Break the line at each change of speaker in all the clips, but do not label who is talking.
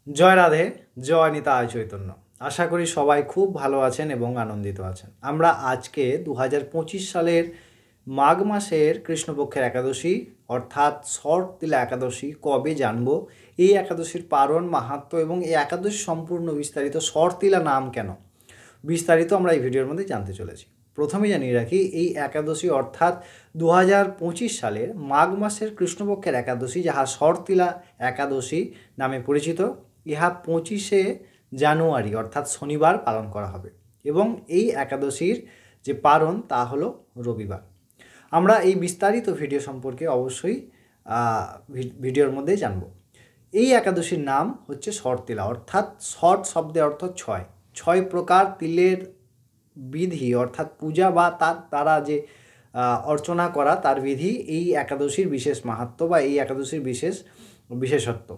জয় রাধে, জয় নিতাই চৈতন্য। আশা করি সবাই খুব ভালো আছেন এবং আনন্দিত আছেন। আমরা আজকে 2025 সালের মাঘ মাসের কৃষ্ণপক্ষের একাদশী অর্থাৎ শরৎতিলা একাদশী কবে জানব, এই একাদশীর পারণ, মাহাত্ম্য এবং এই একাদশী সম্পূর্ণ বিস্তারিত শরৎতিলা নাম কেন, বিস্তারিত আমরা এই ভিডিওর মধ্যে জানতে চলেছি। প্রথমে জানিয়ে রাখি, এই একাদশী অর্থাৎ 2025 সালের মাঘ মাসের কৃষ্ণপক্ষের একাদশী, যাহা শরৎতিলা একাদশী নামে পরিচিত, ইহা 25শে জানুয়ারি অর্থাৎ শনিবার পালন করা হবে এবং এই একাদশীর যে পারণ তা হলো রবিবার। আমরা এই বিস্তারিত ভিডিও সম্পর্কে অবশ্যই ভিডিওর মধ্যে জানব। এই একাদশীর নাম হচ্ছে শরৎতিলা, অর্থাৎ শরৎ শব্দের অর্থ ছয়। 6 প্রকার তিলের বিধি অর্থাৎ পূজা বা তার দ্বারা যে অর্চনা করা তার বিধি এই একাদশীর বিশেষ মাহাত্ম্য বা এই একাদশীর বিশেষত্ব।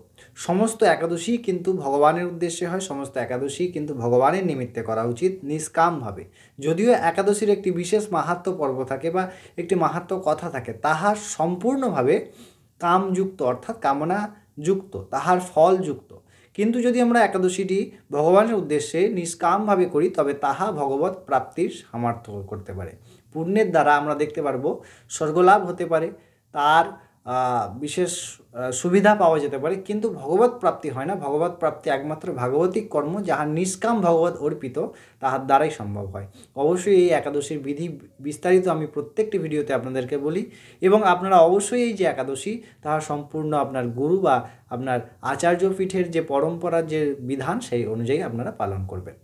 সমস্ত একাদশী কিন্তু ভগবানের উদ্দেশ্যে হয়, সমস্ত একাদশী কিন্তু ভগবানের নিমিত্তে করা উচিত নিষ্কামভাবে। যদিও একাদশীর একটি বিশেষ মাহাত্ম্য পর্ব থাকে বা একটি মাহাত্ম্য কথা থাকে, তাহা সম্পূর্ণভাবে কামযুক্ত অর্থাৎ কামনাযুক্ত, তাহার ফলযুক্ত। কিন্তু যদি আমরা একাদশীটি ভগবানের উদ্দেশ্যে নিষ্কামভাবে করি তবে তাহা ভগবত প্রাপ্তির সামর্থ্য করতে পারে। পুণ্যের দ্বারা আমরা দেখতে পারবো স্বর্গলাভ হতে পারে, তার বিশেষ সুবিধা পাওয়া যেতে পারে, কিন্তু ভগবত প্রাপ্তি হয় না। ভগবত প্রাপ্তি একমাত্র ভাগবতিক কর্ম, যাহা নিষ্কাম ভগবত অর্পিত, তাহার দ্বারাই সম্ভব হয়। অবশ্যই এই একাদশীর বিধি বিস্তারিত আমি প্রত্যেকটি ভিডিওতে আপনাদেরকে বলি এবং আপনারা অবশ্যই এই যে একাদশী তাহা সম্পূর্ণ আপনার গুরু বা আপনার আচার্য পীঠের যে পরম্পরার যে বিধান সেই অনুযায়ী আপনারা পালন করবেন।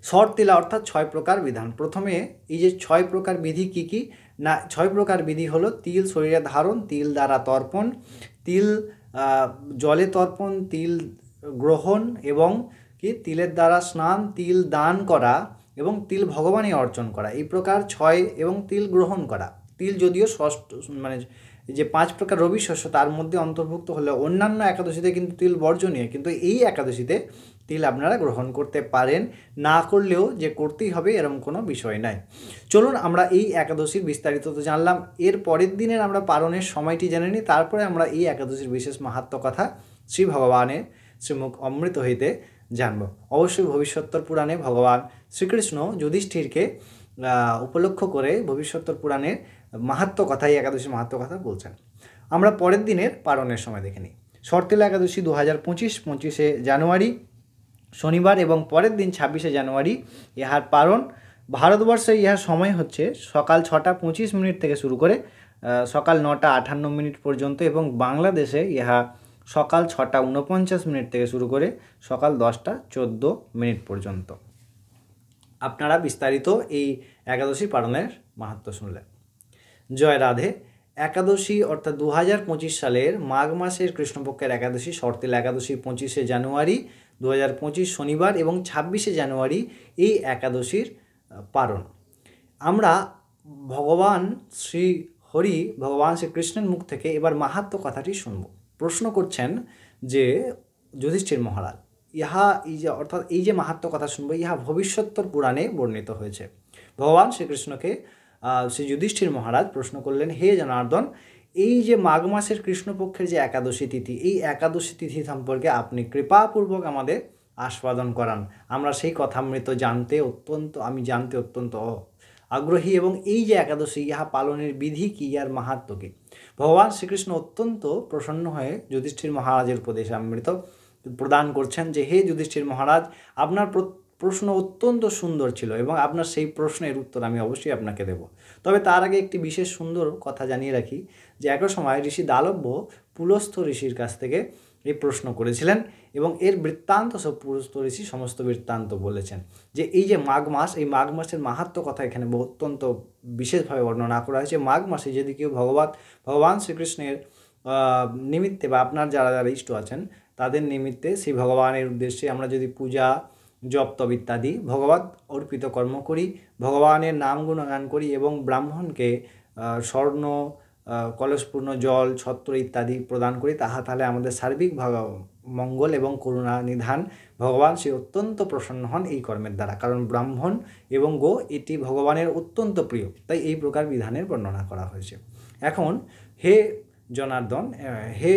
শরৎতিলা অর্থাৎ 6 প্রকার বিধান। প্রথমে এই যে 6 প্রকার বিধি কি কি না, 6 প্রকার বিধি হলো তিল শরীরে ধারণ, তিল দ্বারা তর্পণ, তিল জলে তর্পণ, তিল গ্রহণ এবং কি তিলের দ্বারা স্নান, তিল দান করা এবং তিল ভগবানে অর্চন করা, এই প্রকার 6 এবং তিল গ্রহণ করা। তিল যদিও ষষ্ঠ মানে যে 5 প্রকার রবি শস্য তার মধ্যে অন্তর্ভুক্ত হলে অন্যান্য একাদশীতে কিন্তু তিল বর্জনীয়, কিন্তু এই একাদশীতে তিল আপনারা গ্রহণ করতে পারেন, না করলেও যে করতেই হবে এরকম কোনো বিষয় নাই। চলুন আমরা এই একাদশীর বিস্তারিত তো জানলাম, এর পরের দিনের আমরা পারণের সময়টি জেনে নিই, তারপরে আমরা এই একাদশীর বিশেষ মাহাত্ম্য কথা শ্রী ভগবানের শ্রীমুখ অমৃত হইতে জানব। অবশ্যই ভবিষ্যত্তর পুরাণে ভগবান শ্রীকৃষ্ণ যুধিষ্ঠিরকে উপলক্ষ করে ভবিষ্যত্তর পুরাণের মাহাত্ম্য কথা, এই একাদশীর মাহাত্ম্য কথা বলছেন। আমরা পরের দিনের পারণের সময় দেখে নিই। শরৎতিলা একাদশী 25শে জানুয়ারি শনিবার এবং পরের দিন 26শে জানুয়ারি ইহার পারণ। ভারতবর্ষে ইহার সময় হচ্ছে সকাল 6টা 25 মিনিট থেকে শুরু করে সকাল 9টা 58 মিনিট পর্যন্ত এবং বাংলাদেশে ইহা সকাল 6টা 49 মিনিট থেকে শুরু করে সকাল 10টা 14 মিনিট পর্যন্ত। আপনারা বিস্তারিত এই একাদশী পালনের মাহাত্ম্য শুনলেন। জয় রাধে। একাদশী অর্থাৎ 2025 সালের মাঘ মাসের কৃষ্ণপক্ষের একাদশী শরৎতিলা একাদশী 25শে জানুয়ারি 2025 শনিবার এবং 26শে জানুয়ারি এই একাদশীর পারণ। আমরা ভগবান শ্রী হরি, ভগবান শ্রীকৃষ্ণের মুখ থেকে এবার মাহাত্ম্য কথাটি শুনব। প্রশ্ন করছেন যে যুধিষ্ঠির মহারাজ, ইহা অর্থাৎ এই যে মাহাত্ম্য কথা শুনবো, ইহা ভবিষ্যত্তর পুরাণে বর্ণিত হয়েছে। ভগবান শ্রীকৃষ্ণকে শ্রী যুধিষ্ঠির মহারাজ প্রশ্ন করলেন, হে জনার্দন, এই যে মাঘ মাসের কৃষ্ণপক্ষের যে একাদশী তিথি, এই একাদশী তিথি সম্পর্কে আপনি কৃপাপূর্বক আমাদের আস্বাদন করান। আমরা সেই কথামৃত আমি জানতে অত্যন্ত আগ্রহী এবং এই যে একাদশী ইহা পালনের বিধি কি, ইয়ার মাহাত্ম্য কি। ভগবান শ্রীকৃষ্ণ অত্যন্ত প্রসন্ন হয়ে যুধিষ্ঠির মহারাজের উপদেশে অমৃত প্রদান করছেন যে, হে যুধিষ্ঠির মহারাজ, আপনার প্রশ্ন অত্যন্ত সুন্দর ছিল এবং আপনার সেই প্রশ্নের উত্তর আমি অবশ্যই আপনাকে দেব। তবে তার আগে একটি বিশেষ সুন্দর কথা জানিয়ে রাখি যে এক সময় ঋষি দালব্য পুলস্থ ঋষির কাছ থেকে এই প্রশ্ন করেছিলেন এবং এর বৃত্তান্ত সব পুলস্থ ঋষি সমস্ত বৃত্তান্ত বলেছেন যে এই যে মাঘ মাস, এই মাঘ মাসের মাহাত্ম্য কথা এখানে অত্যন্ত বিশেষভাবে বর্ণনা করা হয়েছে। মাঘ মাসে যদি কেউ ভগবান শ্রীকৃষ্ণের নিমিত্তে বা আপনার যারা যারা ইষ্ট আছেন তাদের নিমিত্তে সেই ভগবানের উদ্দেশ্যে আমরা যদি পূজা, জপ তপ ইত্যাদি ভগবত অর্পিত কর্ম করি, ভগবানের নাম গুণগান করি এবং ব্রাহ্মণকে স্বর্ণ, কলসপূর্ণ জল, ছত্র ইত্যাদি প্রদান করি, তাহলে আমাদের সার্বিক মঙ্গল এবং করুণা নিধান ভগবান সে অত্যন্ত প্রসন্ন হন এই কর্মের দ্বারা। কারণ ব্রাহ্মণ এবং গো এটি ভগবানের অত্যন্ত প্রিয়, তাই এই প্রকার বিধানের বর্ণনা করা হয়েছে। এখন হে জনার্দন, হে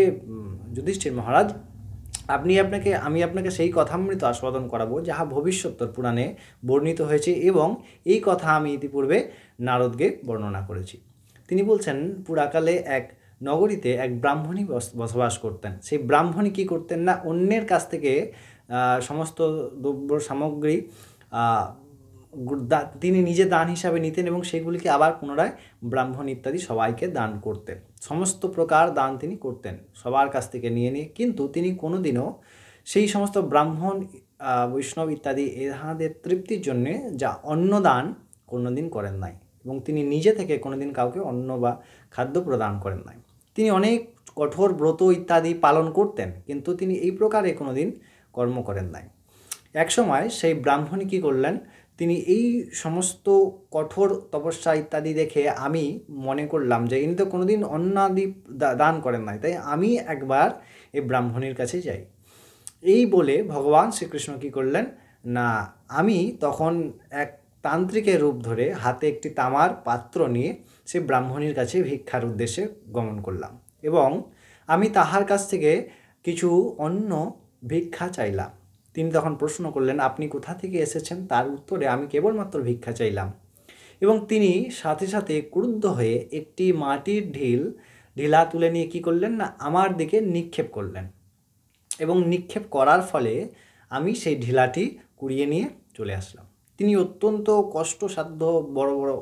যুধিষ্ঠির মহারাজ, আমি আপনাকে সেই কথামৃত আস্বাদন করাবো যাহা ভবিষ্যত্তর পুরাণে বর্ণিত হয়েছে, এবং এই কথা আমি ইতিপূর্বে নারদকে বর্ণনা করেছি। তিনি বলছেন, পুরাকালে এক নগরীতে এক ব্রাহ্মণী বসবাস করতেন। সেই ব্রাহ্মণী কী করতেন না, অন্যের কাছ থেকে সমস্ত দ্রব্য সামগ্রী তিনি নিজে দান হিসাবে নিতেন এবং সেগুলিকে আবার পুনরায় ব্রাহ্মণ ইত্যাদি সবাইকে দান করতেন। সমস্ত প্রকার দান তিনি করতেন সবার কাছ থেকে নিয়ে। কিন্তু তিনি কোনোদিনও সেই সমস্ত ব্রাহ্মণ বৈষ্ণব ইত্যাদি এহাদের তৃপ্তির জন্যে যা অন্নদান কোনোদিন করেন নাই, এবং তিনি নিজে থেকে কোনোদিন কাউকে অন্ন বা খাদ্য প্রদান করেন নাই। তিনি অনেক কঠোর ব্রত ইত্যাদি পালন করতেন, কিন্তু তিনি এই প্রকারে কোনোদিন কর্ম করেন নাই। একসময় সেই ব্রাহ্মণী কী করলেন, তিনি এই সমস্ত কঠোর তপস্যা ইত্যাদি দেখে আমি মনে করলাম যে ইনি তো কোনোদিন অন্নাদি দান করেন নাই, তাই আমি একবার এই ব্রাহ্মণীর কাছে যাই। এই বলে ভগবান শ্রীকৃষ্ণ কী করলেন না, আমি তখন এক তান্ত্রিকের রূপ ধরে হাতে একটি তামার পাত্র নিয়ে সে ব্রাহ্মণীর কাছে ভিক্ষার উদ্দেশ্যে গমন করলাম, এবং আমি তাহার কাছ থেকে কিছু অন্ন ভিক্ষা চাইলাম। তিনি তখন প্রশ্ন করলেন, আপনি কোথা থেকে এসেছেন? তার উত্তরে আমি কেবলমাত্র ভিক্ষা চাইলাম। এবং তিনি সাথে সাথে ক্রুদ্ধ হয়ে একটি মাটির ঢিলা তুলে নিয়ে কী করলেন না, আমার দিকে নিক্ষেপ করলেন, এবং নিক্ষেপ করার ফলে আমি সেই ঢিলাটি কুড়িয়ে নিয়ে চলে আসলাম। তিনি অত্যন্ত কষ্টসাধ্য বড় বড়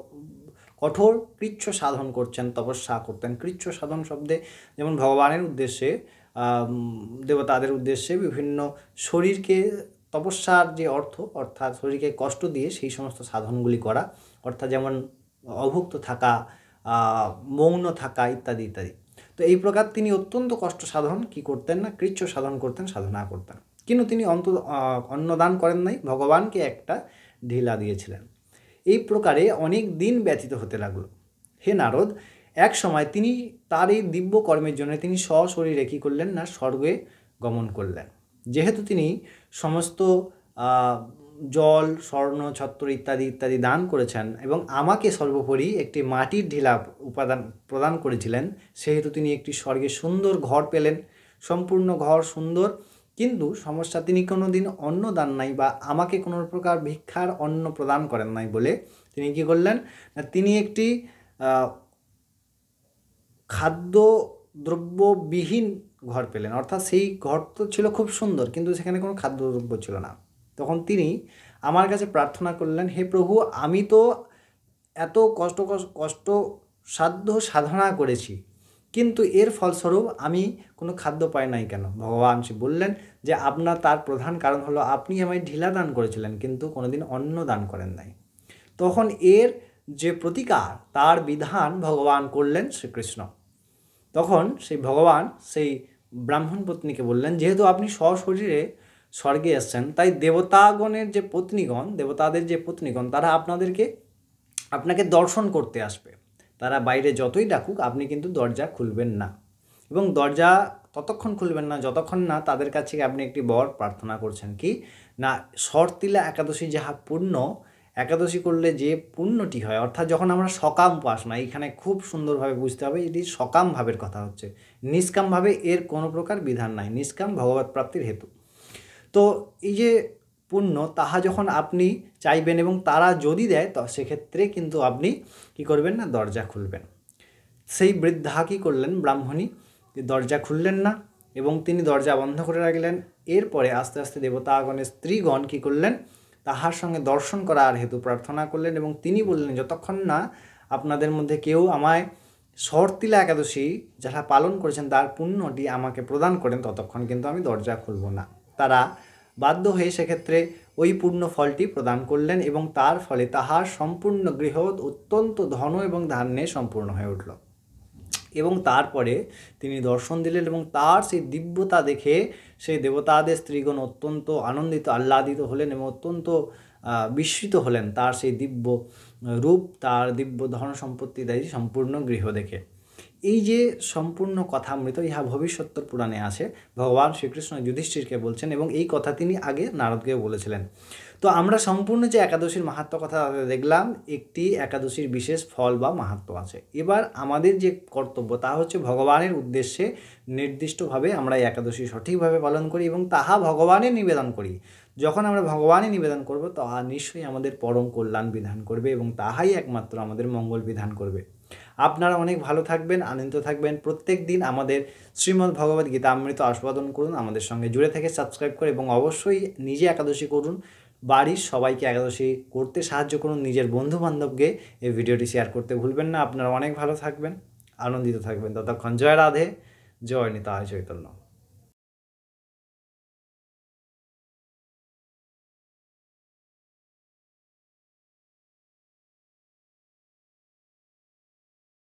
কঠোর কৃচ্ছ সাধন করছেন, তপস্যা করতেন। কৃচ্ছ সাধন শব্দে যেমন ভগবানের উদ্দেশ্যে, দেবতাদের উদ্দেশ্যে বিভিন্ন শরীরকে তপস্যার যে অর্থ, অর্থাৎ শরীরকে কষ্ট দিয়ে সেই সমস্ত সাধনগুলি করা, অর্থাৎ যেমন অভুক্ত থাকা, মৌন থাকা ইত্যাদি ইত্যাদি। তো এই প্রকার তিনি অত্যন্ত কষ্ট সাধন কী করতেন না, কৃচ্ছ সাধন করতেন, সাধনা করতেন। কিন্তু তিনি অন্নদান করেন নাই, ভগবানকে একটা ঢিলা দিয়েছিলেন। এই প্রকারে অনেক দিন ব্যতীত হতে লাগলো। হে নারদ, এক সময় তিনি তার এই দিব্য কর্মের জন্য তিনি সশরীরে কী করলেন না, স্বর্গে গমন করলেন। যেহেতু তিনি সমস্ত জল, স্বর্ণ, ছত্র ইত্যাদি ইত্যাদি দান করেছেন এবং আমাকে সর্বোপরি একটি মাটির ঢিলা প্রদান করেছিলেন, সেহেতু তিনি একটি স্বর্গে সুন্দর ঘর পেলেন, সম্পূর্ণ ঘর সুন্দর। কিন্তু সমস্যা, তিনি কোনো দিন অন্ন দান নাই বা আমাকে কোনো প্রকার ভিক্ষার অন্ন প্রদান করেন নাই বলে তিনি কী করলেন না, তিনি একটি খাদ্যদ্রব্যবিহীন ঘর পেলেন। অর্থাৎ সেই ঘর তো ছিল খুব সুন্দর, কিন্তু সেখানে কোনো খাদ্যদ্রব্য ছিল না। তখন তিনি আমার কাছে প্রার্থনা করলেন, হে প্রভু, আমি তো এত কষ্টসাধ্য সাধনা করেছি, কিন্তু এর ফলস্বরূপ আমি কোনো খাদ্য পাই নাই কেন? ভগবান শ্রী বললেন যে তার প্রধান কারণ হলো আপনি আমায় ঢিলা দান করেছিলেন, কিন্তু কোনোদিন অন্ন দান করেন নাই। তখন এর যে প্রতিকার, তার বিধান ভগবান করলেন শ্রীকৃষ্ণ। তখন সেই ভগবান সেই ব্রাহ্মণ পত্নীকে বললেন, যেহেতু আপনি সশরীরে স্বর্গে এসছেন, তাই দেবতাদের যে পত্নীগণ তারা আপনাকে দর্শন করতে আসবে। তারা বাইরে যতই ডাকুক, আপনি কিন্তু দরজা খুলবেন না, এবং দরজা ততক্ষণ খুলবেন না যতক্ষণ না তাদের কাছে আপনি একটি বর প্রার্থনা করছেন, কি না, শর্তিলা একাদশী যাহা পুণ্য, একাদশী করলে যে পুণ্যটি হয়, অর্থাৎ যখন আমরা সকাম উপাসনা, এখানে খুব সুন্দরভাবে বুঝতে হবে, এটি সকাম ভাবের কথা হচ্ছে, নিষ্কামভাবে এর কোনো প্রকার বিধান নাই, নিষ্কাম ভগবৎ প্রাপ্তির হেতু। তো এই যে পুণ্য, তাহা যখন আপনি চাইবেন এবং তারা যদি দেয়, তো সেক্ষেত্রে কিন্তু আপনি কি করবেন না, দরজা খুলবেন। সেই বৃদ্ধা কী করলেন, ব্রাহ্মণী দরজা খুললেন না এবং তিনি দরজা বন্ধ করে রাখলেন। এরপরে আস্তে আস্তে দেবতাগণের স্ত্রীগণ কী করলেন, তাহার সঙ্গে দর্শন করার হেতু প্রার্থনা করলেন, এবং তিনি বললেন, যতক্ষণ না আপনাদের মধ্যে কেউ আমায় শর্তিলা একাদশী যারা পালন করেছেন তার পুণ্যটি আমাকে প্রদান করেন, ততক্ষণ কিন্তু আমি দরজা খুলব না। তারা বাধ্য হয়ে সেক্ষেত্রে ওই পূর্ণ ফলটি প্রদান করলেন, এবং তার ফলে তাহার সম্পূর্ণ গৃহ অত্যন্ত ধন এবং ধান্যে সম্পূর্ণ হয়ে উঠল। এবং তারপরে তিনি দর্শন দিলেন, এবং তার সেই দিব্যতা দেখে সেই দেবতাদের স্ত্রীগণ অত্যন্ত আনন্দিত, আহ্লাদিত হলেন এবং অত্যন্ত বিস্মিত হলেন তার সেই দিব্য রূপ, তার দিব্য ধন সম্পত্তিদায়ী সম্পূর্ণ গৃহ দেখে। এই যে সম্পূর্ণ কথামৃত ইহা ভবিষ্যত্তর পুরাণে আছে, ভগবান শ্রীকৃষ্ণ যুধিষ্ঠিরকে বলছেন এবং এই কথা তিনি আগে নারদকেও বলেছিলেন। তো আমরা সম্পূর্ণ যে একাদশীর মাহাত্ম্য কথা দেখলাম, একটি একাদশীর বিশেষ ফল বা মাহাত্ম্য আছে। এবার আমাদের যে কর্তব্য তা হচ্ছে ভগবানের উদ্দেশ্যে নির্দিষ্টভাবে আমরা এই একাদশী সঠিকভাবে পালন করি এবং তাহা ভগবানের নিবেদন করি। যখন আমরা ভগবানই নিবেদন করব তাহা নিশ্চয়ই আমাদের পরম কল্যাণ বিধান করবে এবং তাহাই একমাত্র আমাদের মঙ্গল বিধান করবে। আপনারা অনেক ভালো থাকবেন, আনন্দিত থাকবেন। প্রত্যেক দিন আমাদের শ্রীমদ্ ভগবদ গীতা অমৃত আস্বাদন করুন, আমাদের সঙ্গে জুড়ে থেকে সাবস্ক্রাইব করে এবং অবশ্যই নিজে একাদশী করুন, বাড়ির সবাইকে একাদশী করতে সাহায্য করুন, নিজের বন্ধুবান্ধবকে এই ভিডিওটি শেয়ার করতে ভুলবেন না। আপনারা অনেক ভালো থাকবেন, আনন্দিত থাকবেন। ততক্ষণ জয় রাধে, জয় নিতাই চৈতন্য।